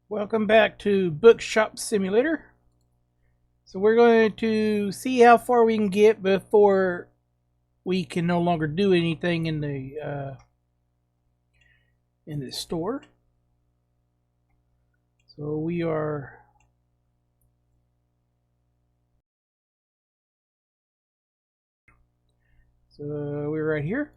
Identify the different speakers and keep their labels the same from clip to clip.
Speaker 1: Welcome back to Bookshop Simulator. So we're going to see how far we can get before we can no longer do anything in the store. So we're right here.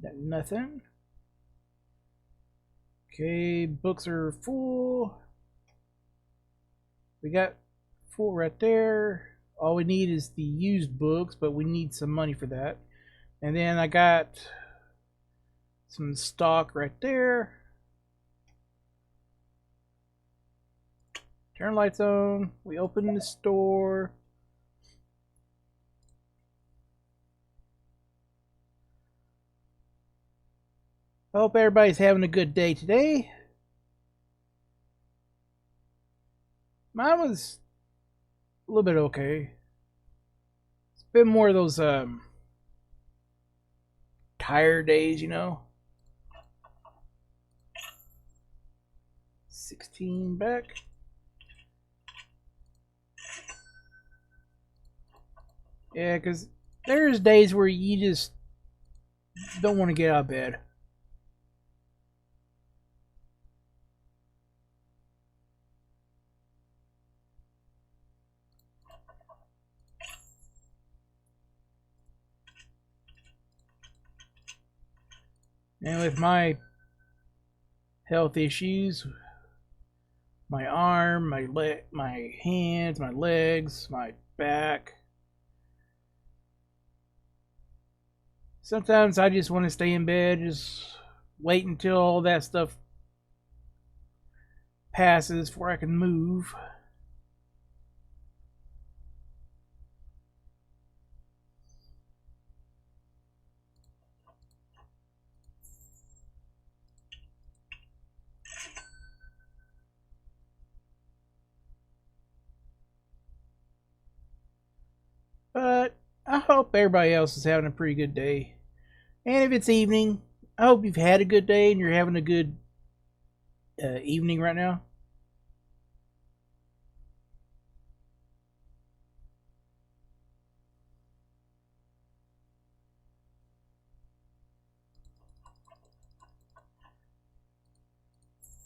Speaker 1: Got nothing. Okay, books are full. We got full right there. All we need is the used books, but we need some money for that. And then I got some stock right there. Turn lights on. We open the store. I hope everybody's having a good day today. Mine was a little bit okay. It's been more of those tired days, you know. 16 back. Yeah, because there's days where you just don't want to get out of bed. And with my health issues, my arm, my hands, my legs, my back, sometimes I just want to stay in bed, just wait until all that stuff passes before I can move. But I hope everybody else is having a pretty good day. And if it's evening, I hope you've had a good day and you're having a good evening right now.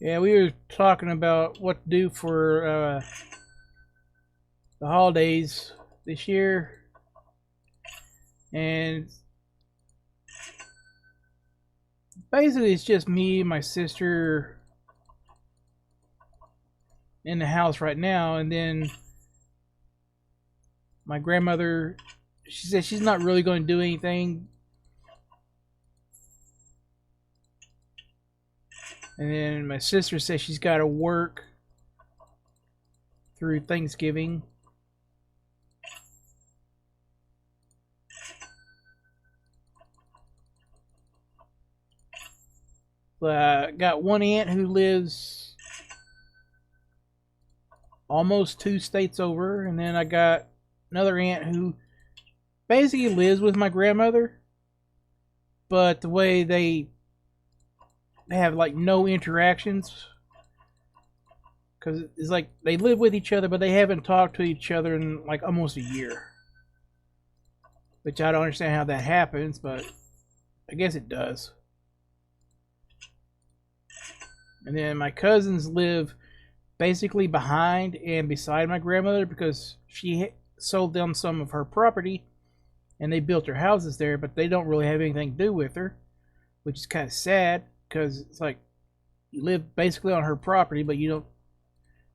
Speaker 1: Yeah, we were talking about what to do for the holidays this year. And basically, it's just me and my sister in the house right now. And then my grandmother, she said she's not really going to do anything. And then my sister says she's got to work through Thanksgiving. Got one aunt who lives almost 2 states over, and then I got another aunt who basically lives with my grandmother, but the way they have like no interactions, because it's like they live with each other, but they haven't talked to each other in like almost a year, which I don't understand how that happens, but I guess it does. And then my cousins live basically behind and beside my grandmother because she sold them some of her property and they built their houses there, but they don't really have anything to do with her, which is kind of sad because it's like you live basically on her property, but you don't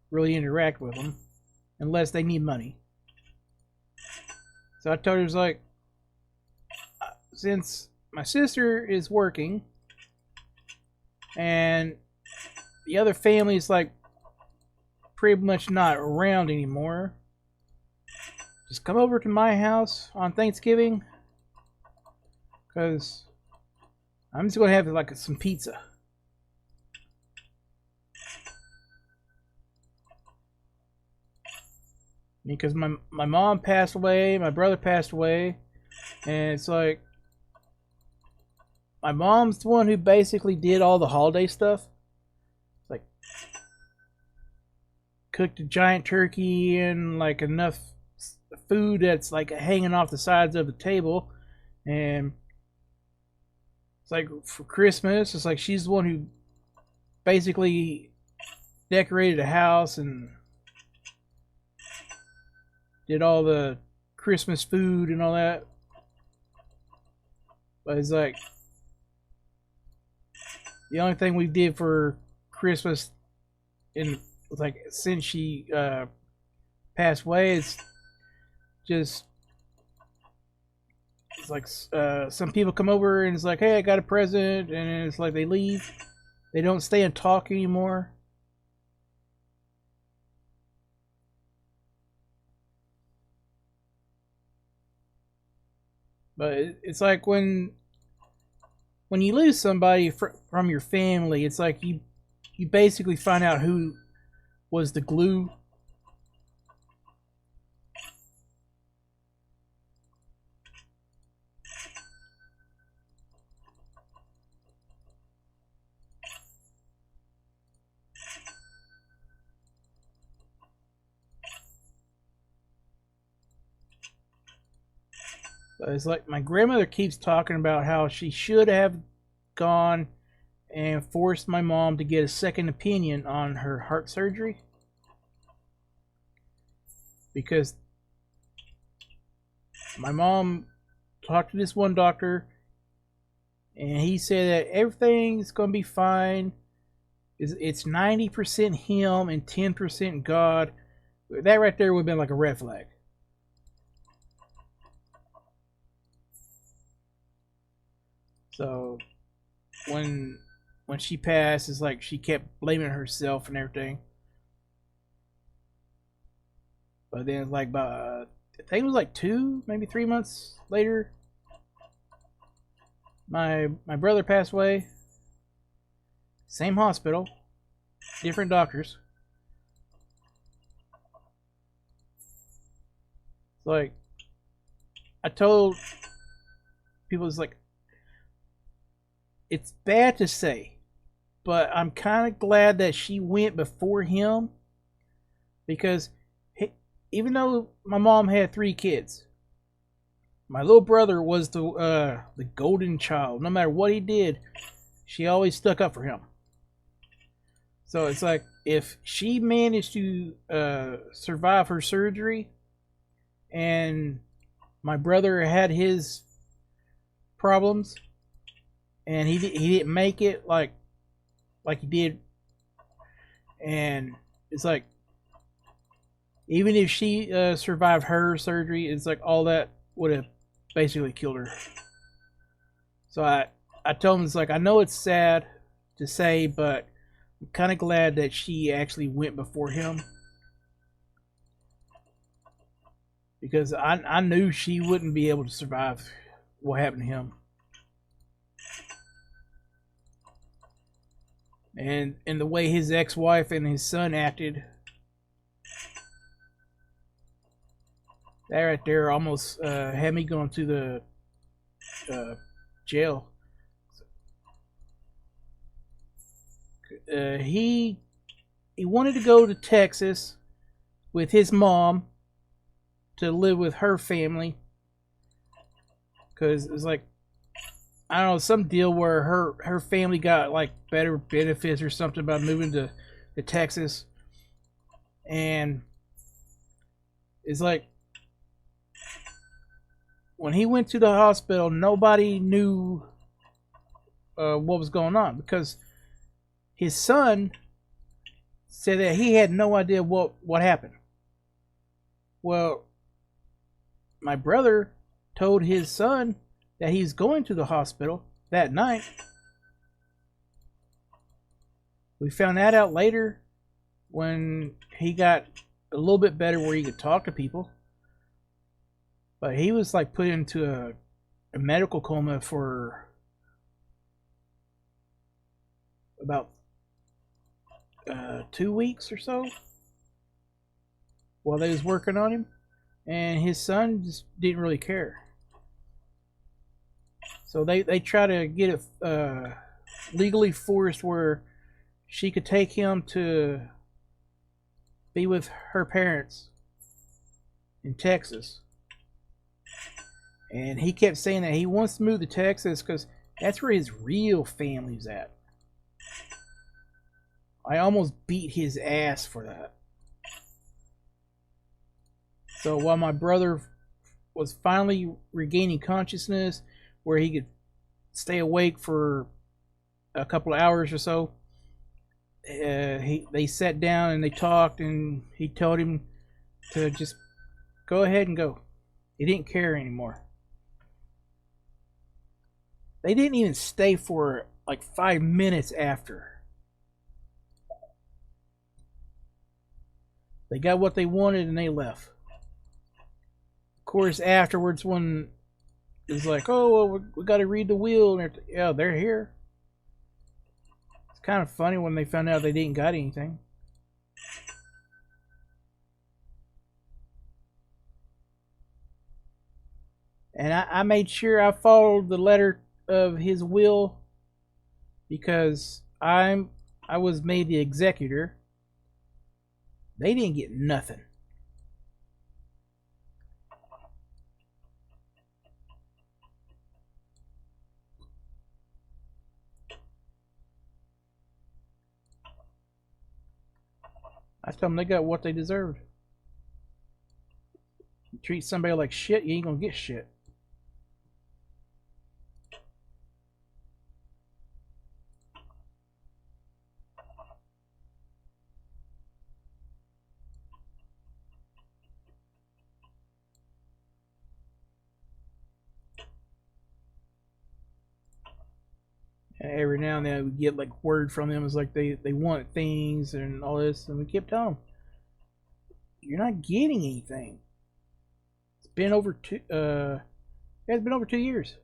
Speaker 1: really interact with them unless they need money. So I told her, it was like, since my sister is working and the other family is like pretty much not around anymore, just come over to my house on Thanksgiving because I'm just going to have like some pizza. Because my mom passed away, my brother passed away, And it's like, my mom's the one who basically did all the holiday stuff. Like, cooked a giant turkey and like enough food that's like hanging off the sides of the table. And it's like for Christmas, it's like she's the one who basically decorated the house and did all the Christmas food and all that. But it's like, the only thing we did for Christmas in like since she passed away is just, it's like some people come over and it's like, hey, I got a present, and it's like they leave. They don't stay and talk anymore. But it's like when you lose somebody from your family, it's like you basically find out who was the glue. But it's like my grandmother keeps talking about how she should have gone and forced my mom to get a second opinion on her heart surgery, because my mom talked to this one doctor and he said that everything's going to be fine. It's 90% him and 10% God. That right there would have been like a red flag. So when she passed, it's like she kept blaming herself and everything. But then, like, about I think it was like 2, maybe 3 months later, my brother passed away. Same hospital, different doctors. It's like, I told people, it's like, it's bad to say, but I'm kind of glad that she went before him, because even though my mom had 3 kids, my little brother was the golden child. No matter what he did, she always stuck up for him. So it's like, if she managed to survive her surgery, and my brother had his problems, and he didn't make it like he did, and it's like, even if she survived her surgery, it's like all that would have basically killed her. So I told him, it's like, I know it's sad to say, but I'm kind of glad that she actually went before him, because I knew she wouldn't be able to survive what happened to him. And the way his ex-wife and his son acted, that right there almost had me going to the jail. He wanted to go to Texas with his mom to live with her family, because it's like, I don't know, some deal where her family got like better benefits or something about moving to Texas. And it's like, when he went to the hospital, nobody knew what was going on, because his son said that he had no idea what happened. Well, my brother told his son that he's going to the hospital that night. We found that out later when he got a little bit better, where he could talk to people. But he was like put into a medical coma for about 2 weeks or so, while they was working on him, and his son just didn't really care. So they try to get it legally forced where she could take him to be with her parents in Texas. And he kept saying that he wants to move to Texas because that's where his real family's at. I almost beat his ass for that. So while my brother was finally regaining consciousness, where he could stay awake for a couple of hours or so, they sat down and they talked, and he told him to just go ahead and go. He didn't care anymore. They didn't even stay for like 5 minutes after. They got what they wanted and they left. Of course, afterwards, when it's like, oh, well, we got to read the will, and yeah, they're here. It's kind of funny when they found out they didn't got anything. And I made sure I followed the letter of his will because I was made the executor. They didn't get nothing. I told them they got what they deserved. You treat somebody like shit, you ain't gonna get shit. And every now and then we get like word from them. It's like they want things and all this, and we kept telling them, you're not getting anything. It's been over it's been over 2 years.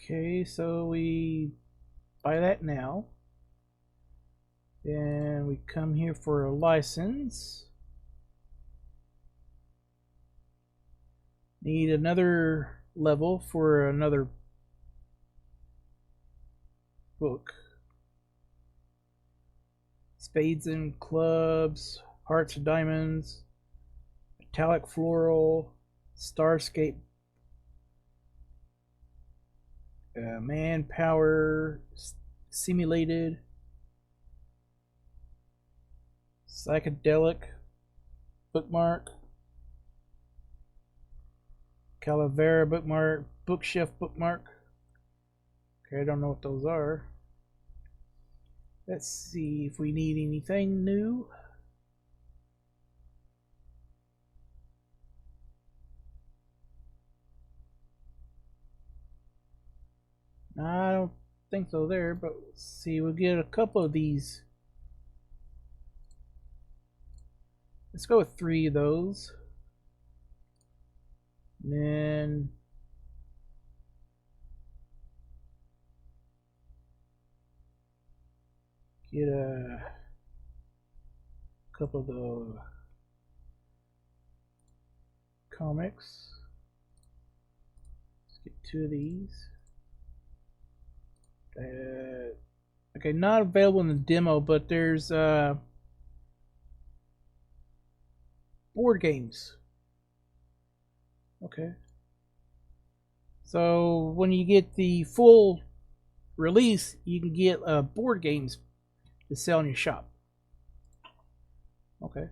Speaker 1: Okay, so we buy that now. Then we come here for a license. Need another level for another book. Spades and clubs, hearts and diamonds, metallic floral, starscape, manpower, simulated, psychedelic, bookmark, calavera bookmark, bookshelf bookmark. Okay, I don't know what those are. Let's see if we need anything new. I don't think so there, but let's see. We'll get a couple of these. Let's go with 3 of those. And then get a couple of the comics. Let's get 2 of these. Okay, not available in the demo, but there's board games. Okay. So when you get the full release, you can get board games to sell in your shop. Okay.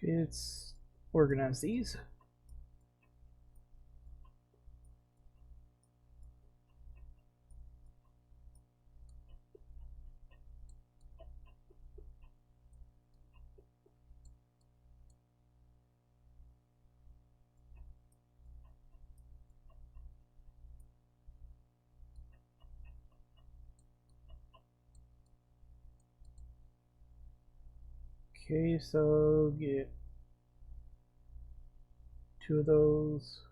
Speaker 1: Okay, let's organize these. Okay, so get 2 of those.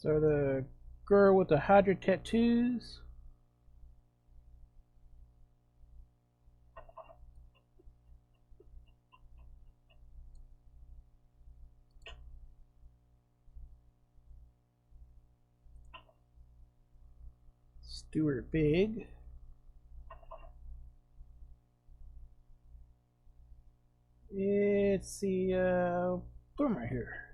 Speaker 1: So the girl with the Hydra tattoos. Stuart Big. It's the boom right here.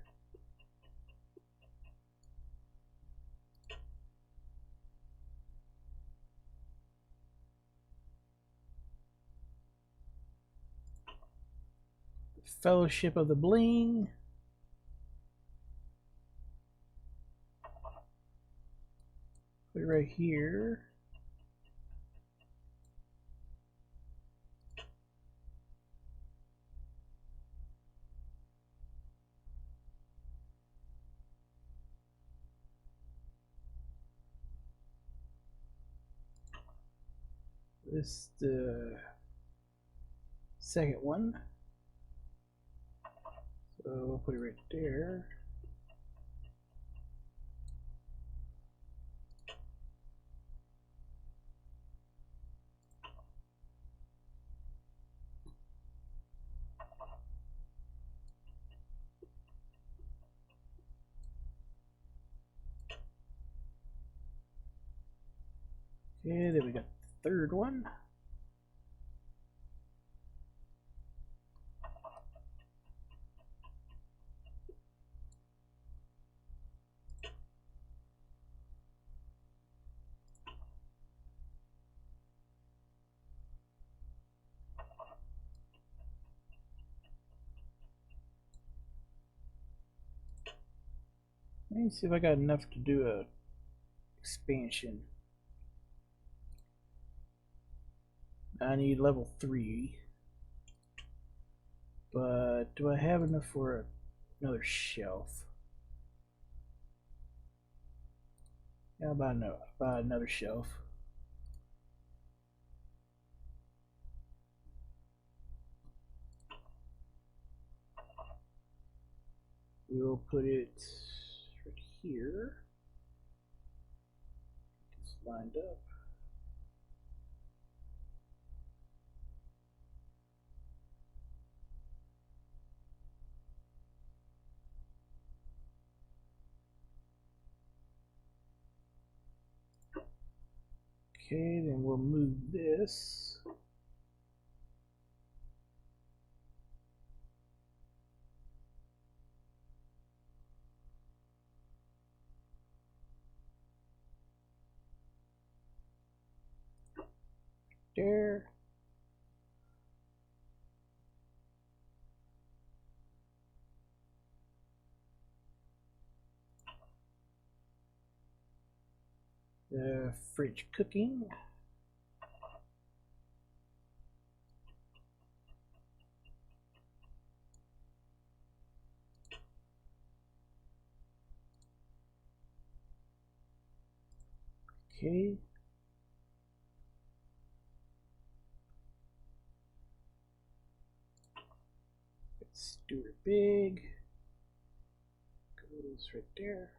Speaker 1: Fellowship of the Bling. Put it right here. This is the second one. So we'll put it right there. Okay, then we got the third one. Let me see if I got enough to do a expansion. I need level 3. But do I have enough for another shelf? Yeah, about another shelf. We'll put it right here. It's lined up. Okay, then we'll move this. There. The fridge cooking. Okay. Let's do it big. Goes right there.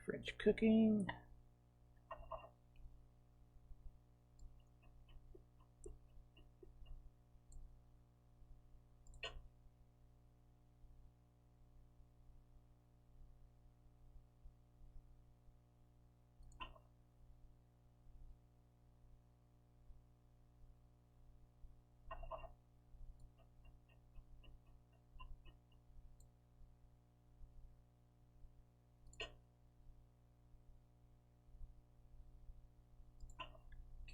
Speaker 1: French cooking.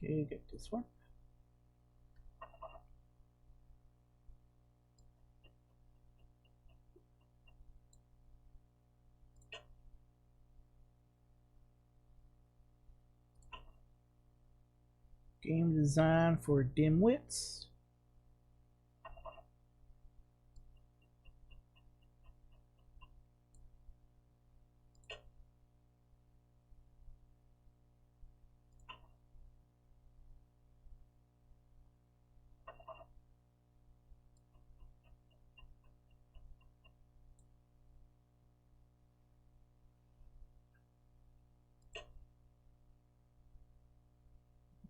Speaker 1: Okay, get this one. Game design for dimwits.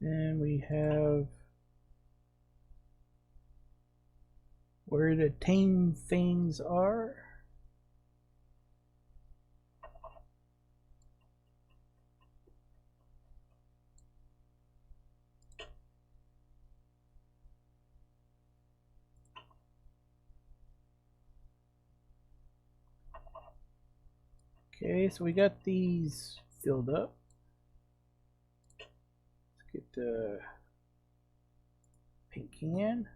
Speaker 1: Then we have where the tame things are. Okay, so we got these filled up. Let's get the paint can.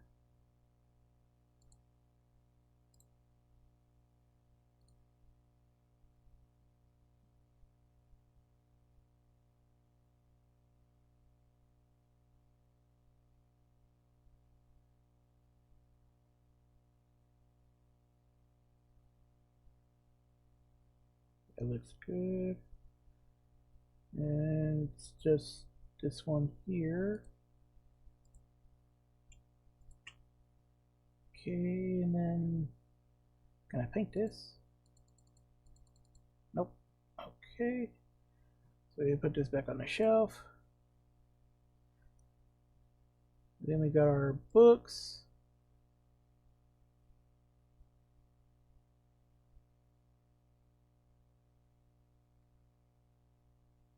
Speaker 1: That looks good. And it's just this one here. Okay, and then can I paint this? Nope. Okay. So we put this back on the shelf. Then we got our books.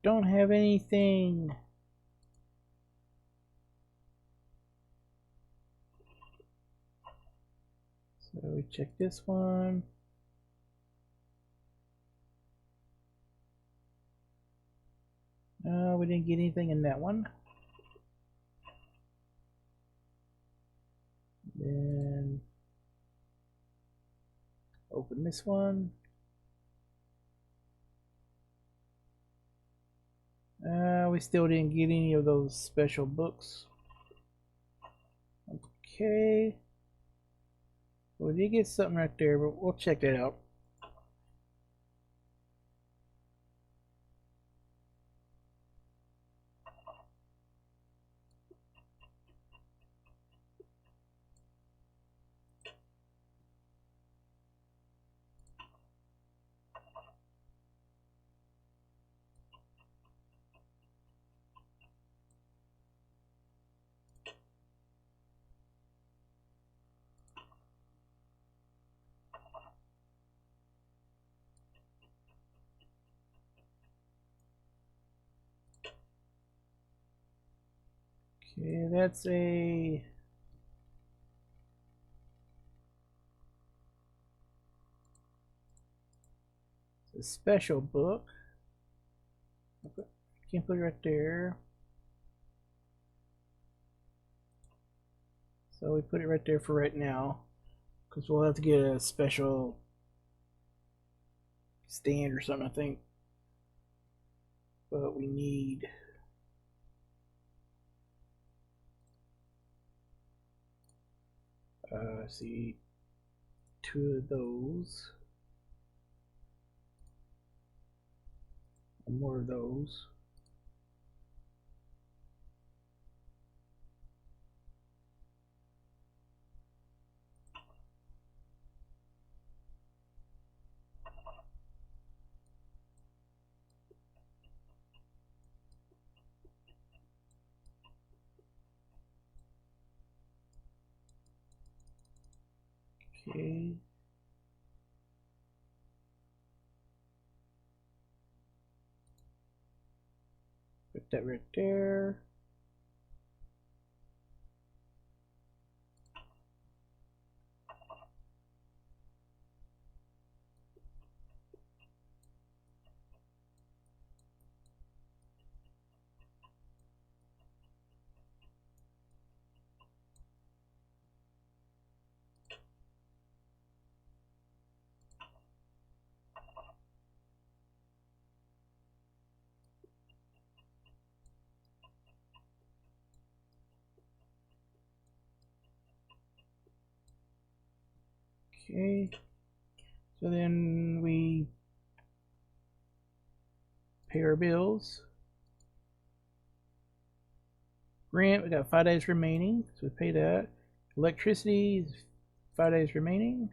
Speaker 1: Don't have anything. So we check this one. No, we didn't get anything in that one. Then open this one. We still didn't get any of those special books. Okay. We did get something right there, but we'll check that out. Okay, that's a special book. Okay, can't put it right there. So we put it right there for right now, because we'll have to get a special stand or something, I think. But we need see, 2 of those, and more of those. Okay. Put that right there. Okay. So then we pay our bills. Rent, we got 5 days remaining, so we pay that. Electricity, 5 days remaining.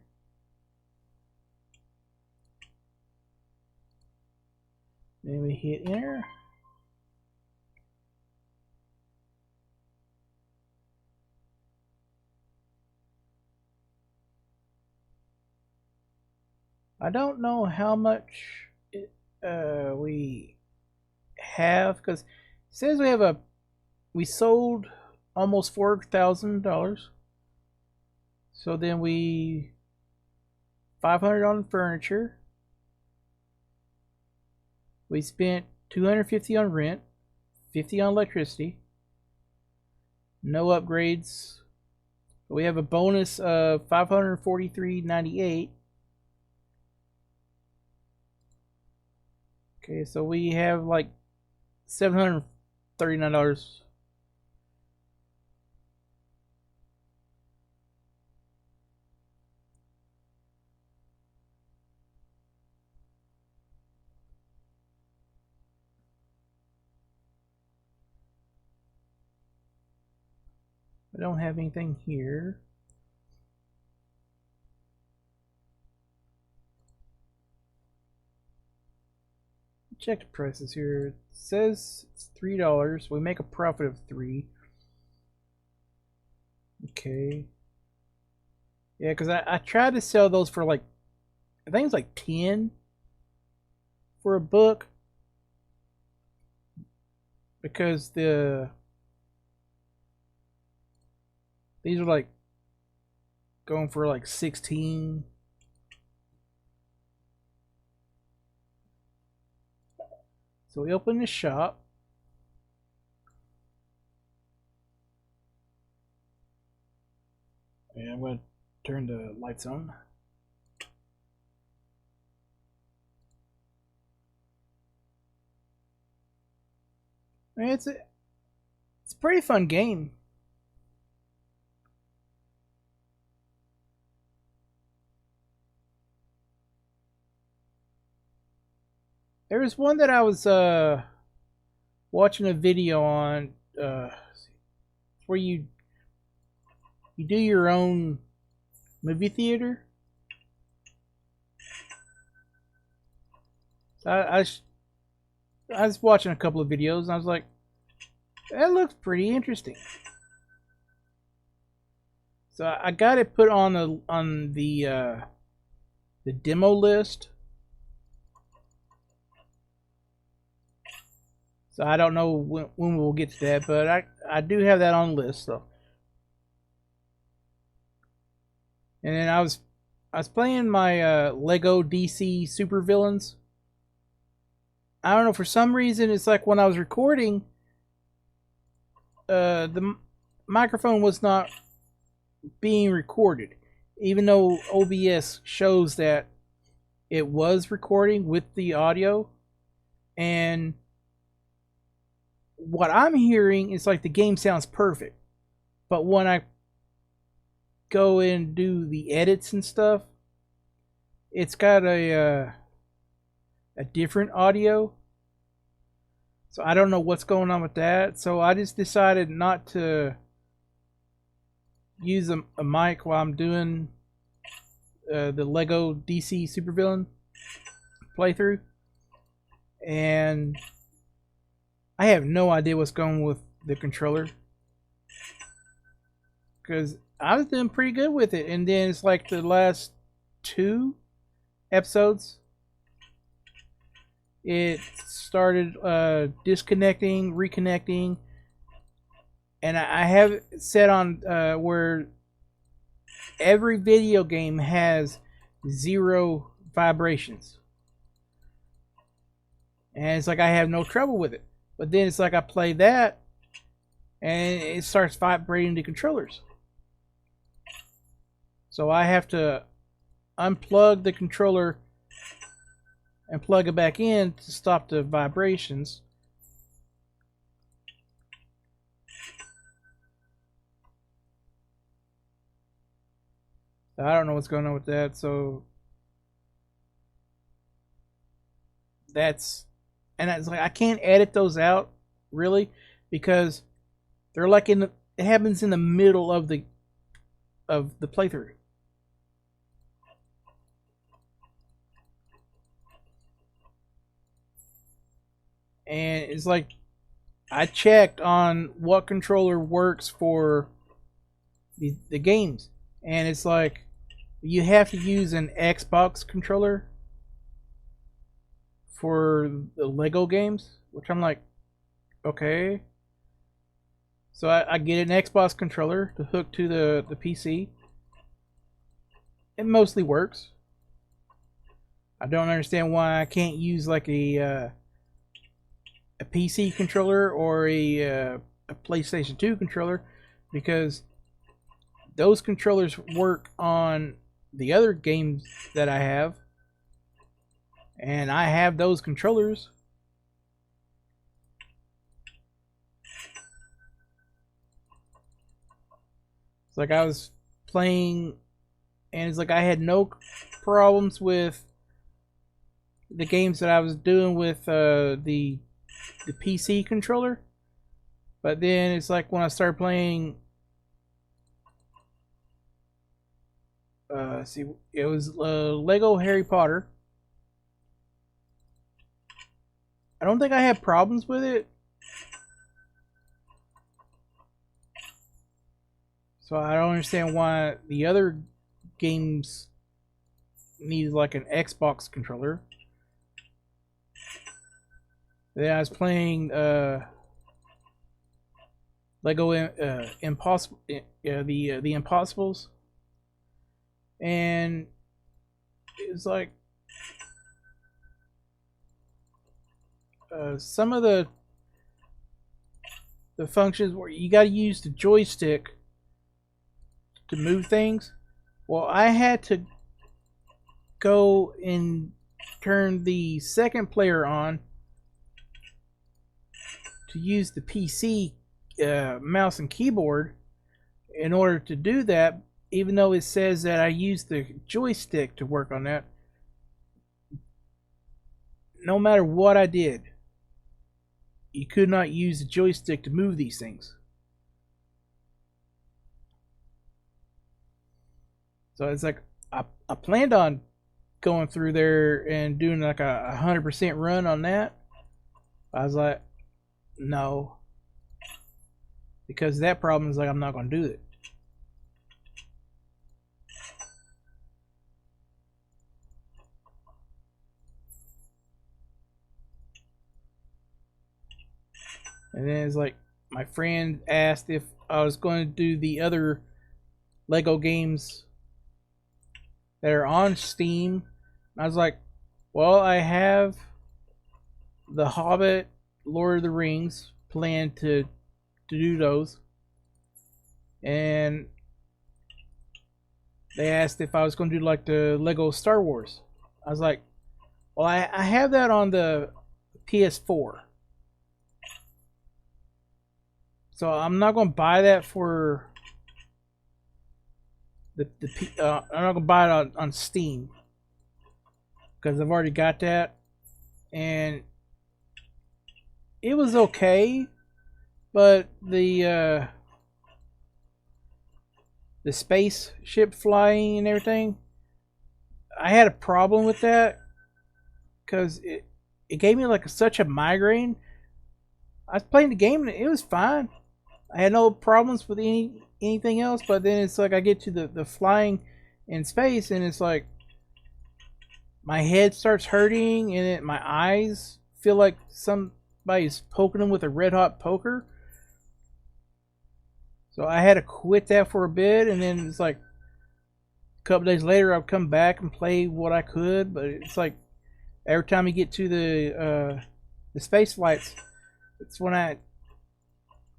Speaker 1: Then we hit enter. I don't know how much we have, because it says we sold almost $4,000. So then we $500 on furniture. We spent $250 on rent, $50 on electricity. No upgrades. We have a bonus of $543.98. Okay, so we have like $739. I don't have anything here. Check the prices here. It says it's $3. We make a profit of $3. Okay. Yeah, because I tried to sell those for like, I think it's like 10 for a book. Because these are like going for like 16. So we open the shop. And I'm going to turn the lights on. And it's a pretty fun game. There was one that I was watching a video on where you do your own movie theater. I was watching a couple of videos and I was like, that looks pretty interesting. So I got it put on the demo list. So I don't know when we'll get to that, but I do have that on the list though. And then I was playing my Lego DC supervillains. I don't know, for some reason it's like when I was recording, the microphone was not being recorded, even though OBS shows that it was recording with the audio. And what I'm hearing is like the game sounds perfect, but when I go and do the edits and stuff, it's got a different audio. So I don't know what's going on with that. So I just decided not to use a mic while I'm doing the Lego DC supervillain playthrough. And I have no idea what's going on with the controller, because I was doing pretty good with it, and then it's like the last 2 episodes it started disconnecting, reconnecting, and I have it set on where every video game has 0 vibrations, and it's like I have no trouble with it. But then it's like I play that and it starts vibrating the controllers. So I have to unplug the controller and plug it back in to stop the vibrations. I don't know what's going on with that. So that's, and it's like I can't edit those out really because they're like in the, it happens in the middle of the playthrough. And it's like I checked on what controller works for the games, and it's like you have to use an Xbox controller for the Lego games, which I'm like, okay. So I get an Xbox controller to hook to the PC. It mostly works. I don't understand why I can't use like a PC controller or a PlayStation 2 controller, because those controllers work on the other games that I have, and I have those controllers. It's like I was playing, and it's like I had no problems with the games that I was doing with the PC controller. But then it's like when I started playing, see, it was Lego Harry Potter. I don't think I had problems with it. So I don't understand why the other games need like an Xbox controller. Then I was playing Lego Impossible, the Impossibles, and it was like some of the functions where you got to use the joystick to move things. Well, I had to go and turn the second player on to use the PC mouse and keyboard in order to do that, even though it says that I use the joystick to work on that. No matter what I did, you could not use the joystick to move these things. So it's like I planned on going through there and doing like a 100% run on that. I was like, no, because that problem is like I'm not going to do it. And then it's like my friend asked if I was going to do the other Lego games that are on Steam. I was like, well, I have The Hobbit, Lord of the Rings planned to do those. And they asked if I was going to do like the Lego Star Wars. I was like, well, I have that on the PS4. So I'm not going to buy that for I'm not going to buy it on Steam, because I've already got that. And it was okay, but the spaceship flying and everything, I had a problem with that because it gave me like such a migraine. I was playing the game and it was fine. I had no problems with anything else, but then it's like I get to the flying in space and it's like my head starts hurting and my eyes feel like somebody's poking them with a red hot poker. So I had to quit that for a bit, and then it's like a couple days later I'd come back and play what I could, but it's like every time you get to the space flights, it's when I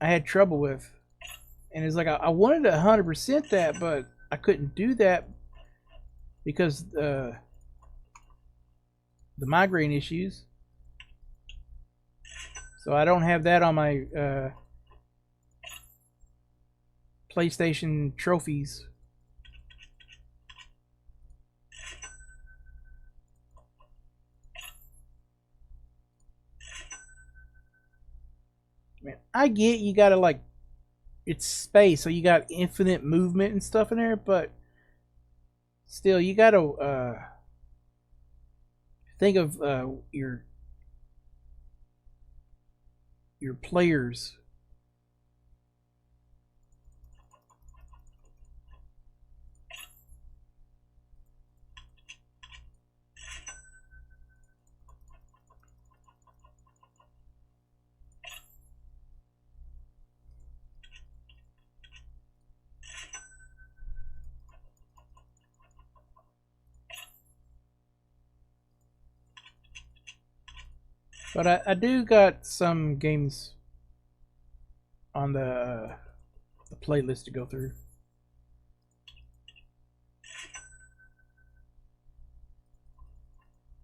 Speaker 1: had trouble with. And it's like I wanted to 100% that, but I couldn't do that because the migraine issues. So I don't have that on my PlayStation trophies. Man, I get you gotta like it's space, so you got infinite movement and stuff in there, but still, you gotta think of your players. But I do got some games on the playlist to go through.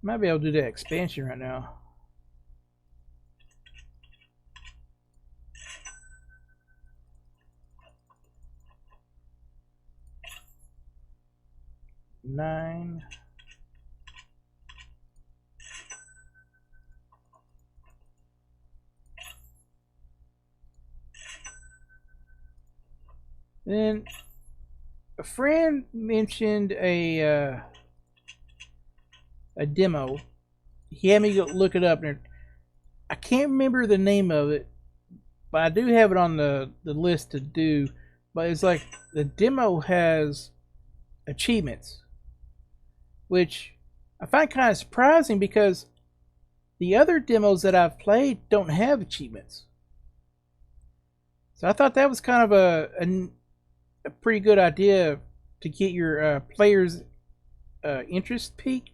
Speaker 1: Might be able to do that expansion right now. Nine. Then a friend mentioned a demo. He had me go look it up, and I can't remember the name of it, but I do have it on the list to do. But it's like the demo has achievements, which I find kind of surprising because the other demos that I've played don't have achievements. So I thought that was kind of a pretty good idea to get your players' interest peaked.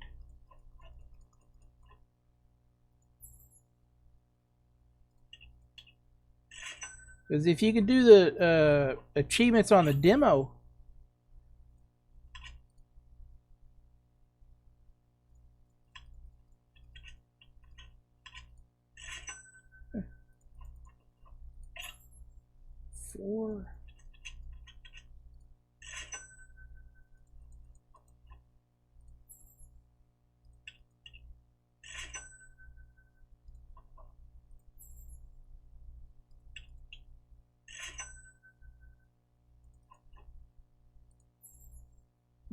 Speaker 1: Because if you can do the achievements on the demo, four.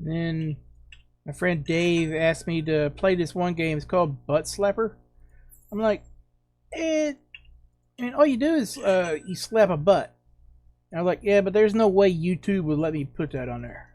Speaker 1: Then my friend Dave asked me to play this one game. It's called Butt Slapper. I'm like, I mean, all you do is you slap a butt. And I was like, yeah, but there's no way YouTube would let me put that on there.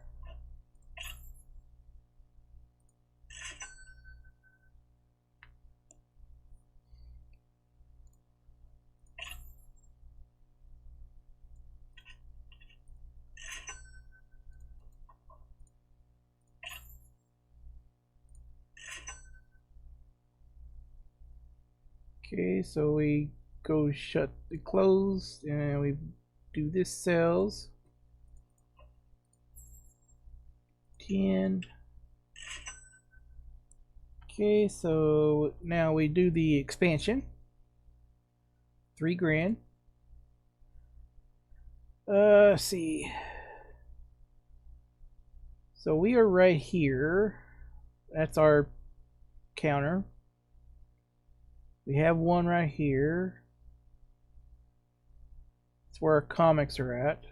Speaker 1: Okay, so we go shut the close, and we do this cells. 10. Okay, so now we do the expansion. 3 grand. Let's see. So we are right here. That's our counter. We have one right here. That's where our comics are at.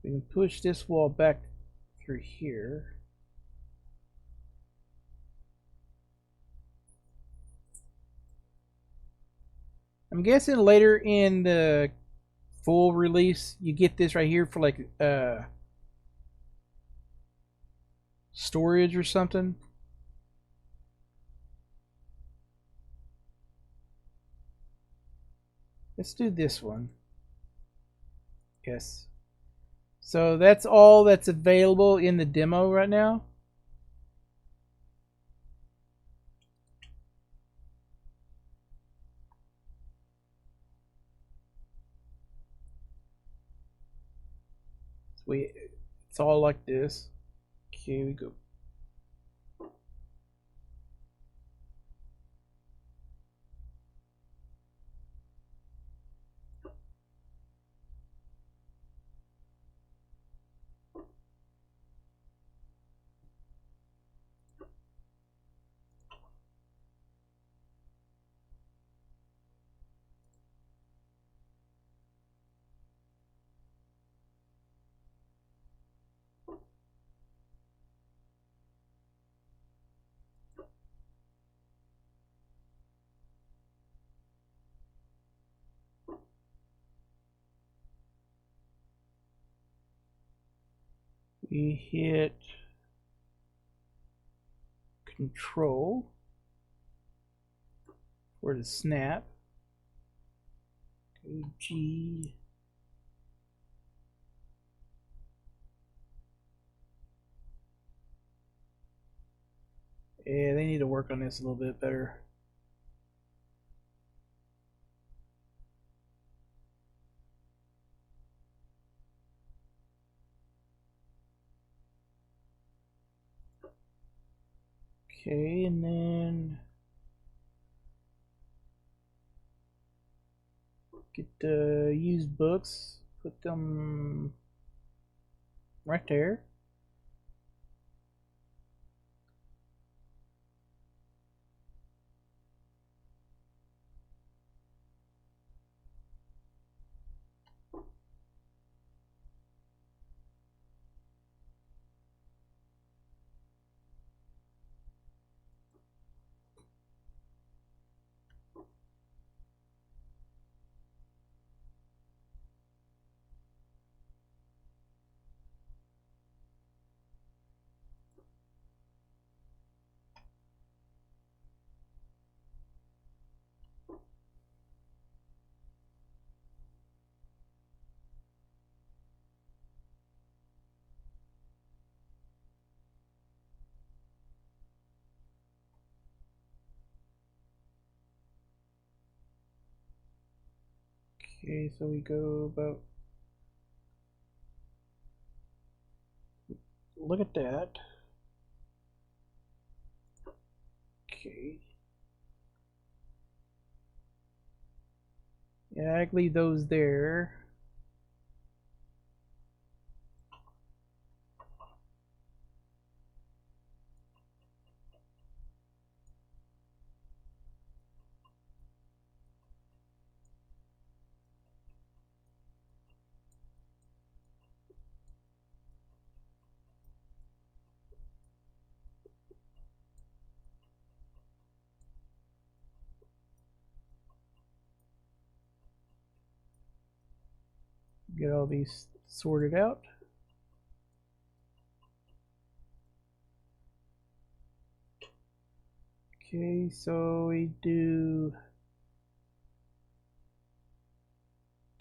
Speaker 1: We can push this wall back through here. I'm guessing later in the full release you get this right here for like storage or something. Let's do this one. Yes. So that's all that's available in the demo right now. It's all like this. Okay, we go. We hit Control for the snap. Go G. Yeah, they need to work on this a little bit better. Okay, and then get the used books, put them right there. Okay, so we go about, look at that. Okay. Yeah, I can leave those there. Get all these sorted out. Okay, so we do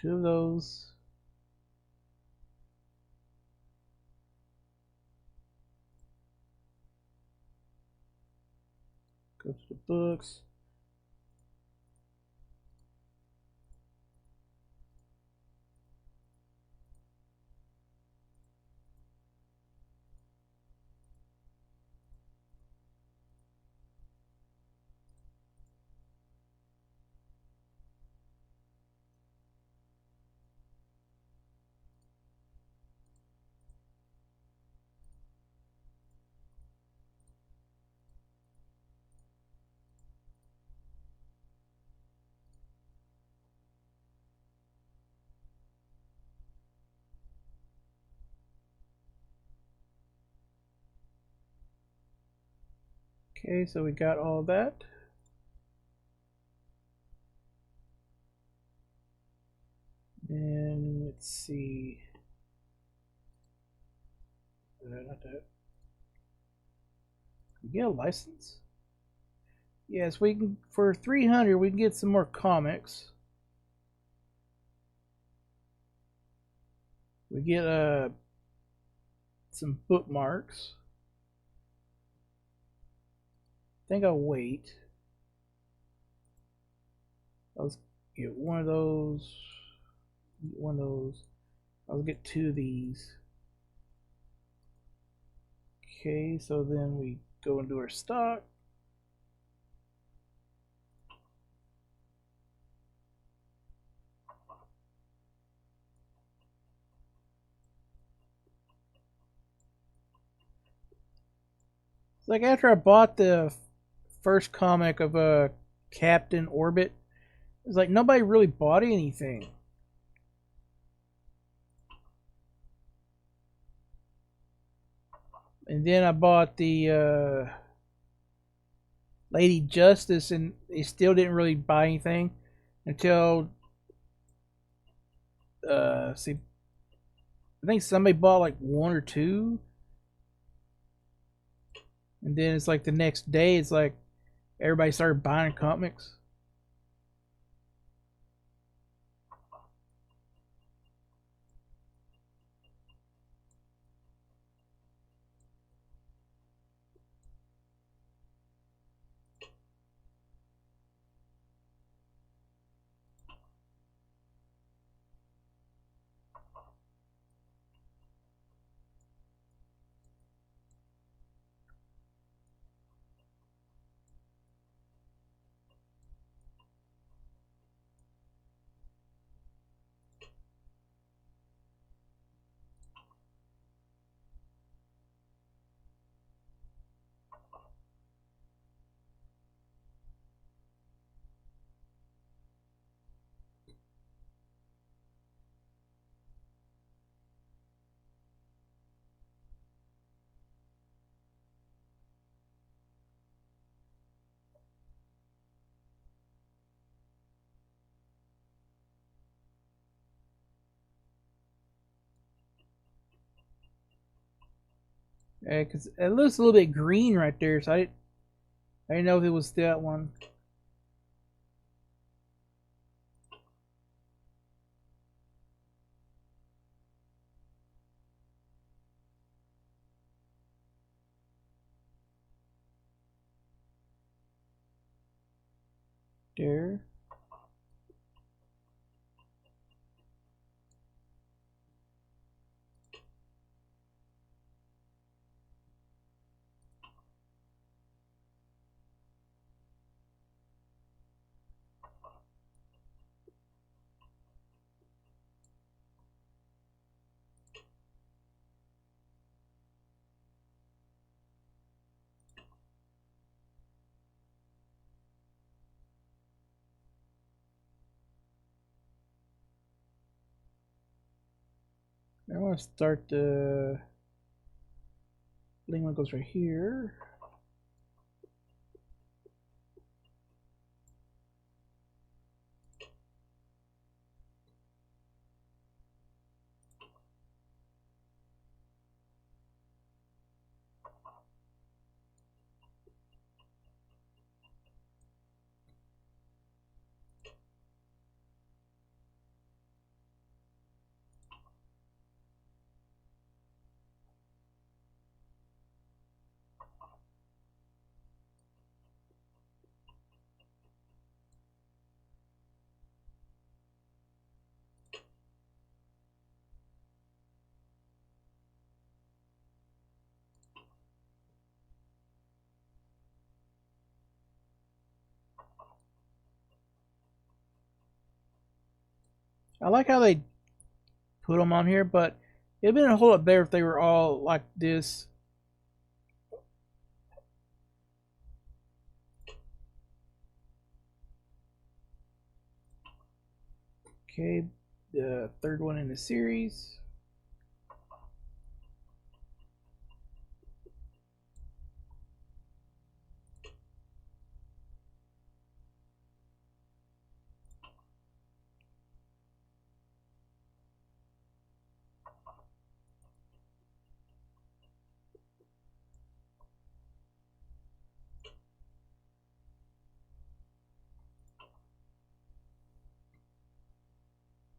Speaker 1: 2 of those. Go to the books. Okay, so we got all that. And let's see. Not that. We get a license? Yes, we can, for 300 we can get some more comics. We get some bookmarks. I think I'll wait. I'll get one of those. One of those. I'll get 2 of these. Okay, so then we go into our stock. Like after I bought the first comic of Captain Orbit, it's like nobody really bought anything. And then I bought the Lady Justice, and they still didn't really buy anything until see I think somebody bought like one or two, and then it's like the next day, it's like everybody started buying comics. Because it looks a little bit green right there, so I didn't know if it was that one. There. I want to start the link one goes right here. I like how they put them on here, but it'd been a whole lot better if they were all like this. Okay, the third one in the series.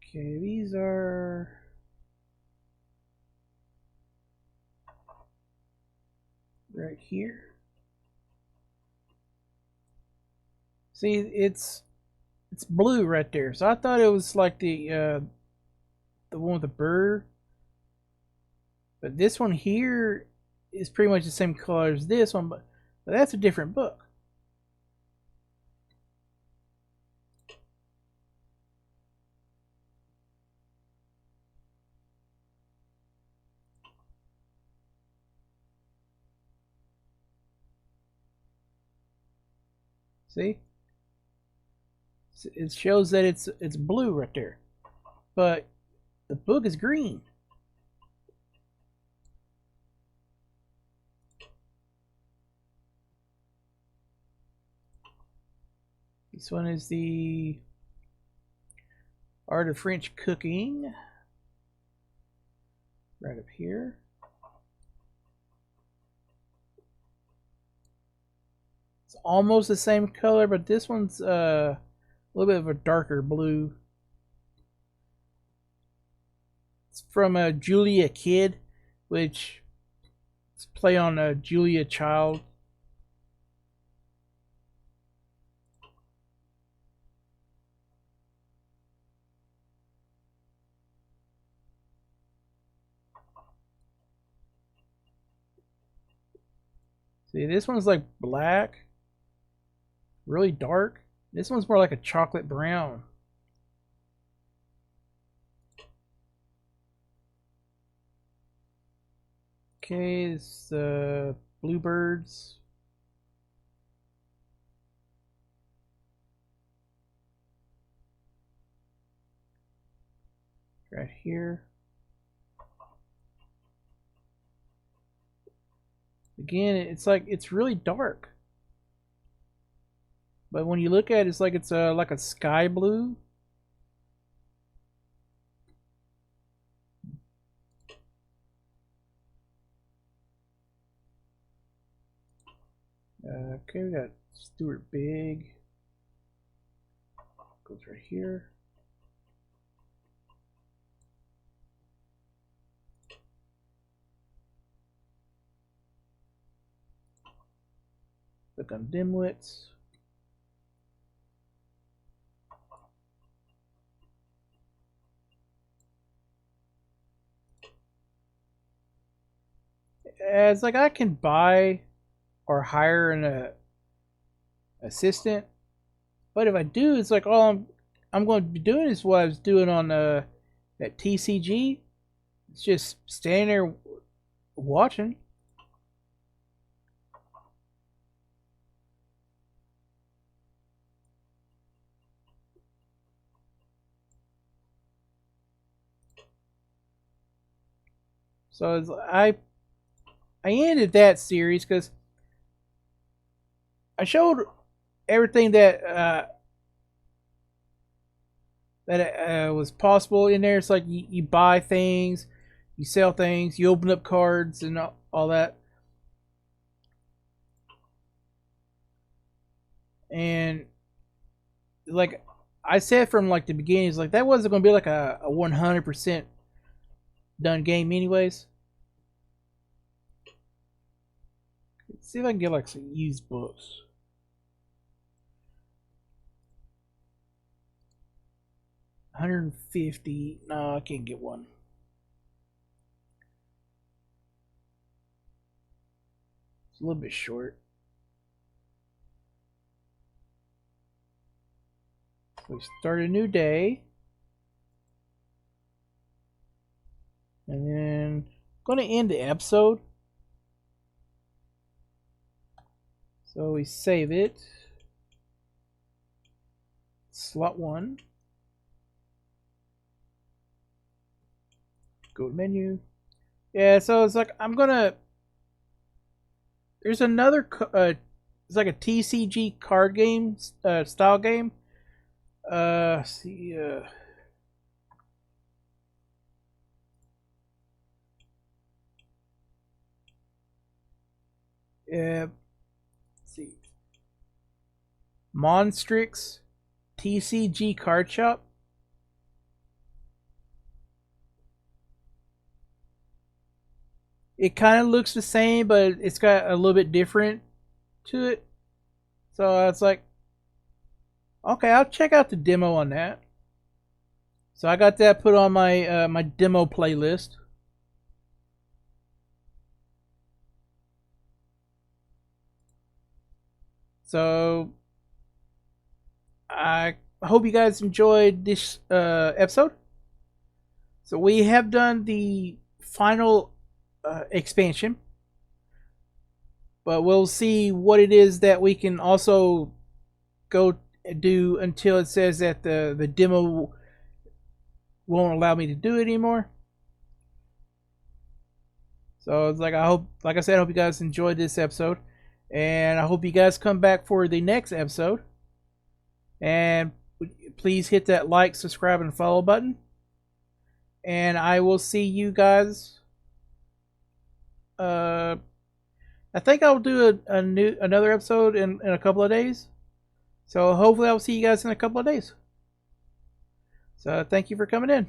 Speaker 1: Okay, these are right here. See, it's blue right there. So I thought it was like the one with the bird, but this one here is pretty much the same color as this one, but that's a different book. See, it shows that it's blue right there, but the book is green. This one is the Art of French Cooking. right up here. It's almost the same color, but this one's a little bit of a darker blue. It's from Julia Kidd, which is play on Julia Child. See, this one's like black, really dark. This one's more like a chocolate brown. Okay, it's bluebirds. Right here. Again, it's really dark. But when you look at it, it's like a sky blue. Okay, we got Stuart Big. Goes right here. Click on Dimwits. It's like I can buy or hire an assistant, but if I do, it's like all I'm going to be doing is what I was doing on at TCG. It's just standing there watching. So I ended that series because I showed everything that was possible in there. It's like you buy things, you sell things, you open up cards and all that. And like I said from like the beginning, it's like that wasn't going to be like a 100% done game anyways. Let's see if I can get like some used books. $150. No, I can't get one. It's a little bit short. We start a new day. And then I'm going to end the episode. So we save it. Slot 1. Go to menu. Yeah, so it's like I'm going to... There's another... it's like a TCG card game, style game. See... Yeah. Let's see. Monstrix TCG card shop. It kind of looks the same, but it's got a little bit different to it. So it's like, okay, I'll check out the demo on that. So I got that put on my my demo playlist. So I hope you guys enjoyed this episode. So we have done the final expansion, but we'll see what it is that we can also go do until it says that the demo won't allow me to do it anymore. So it's like like I said, I hope you guys enjoyed this episode, and I hope you guys come back for the next episode. And please hit that like, subscribe, and follow button. And I will see you guys I think I'll do another episode in a couple of days. So hopefully I'll see you guys in a couple of days. So thank you for coming in.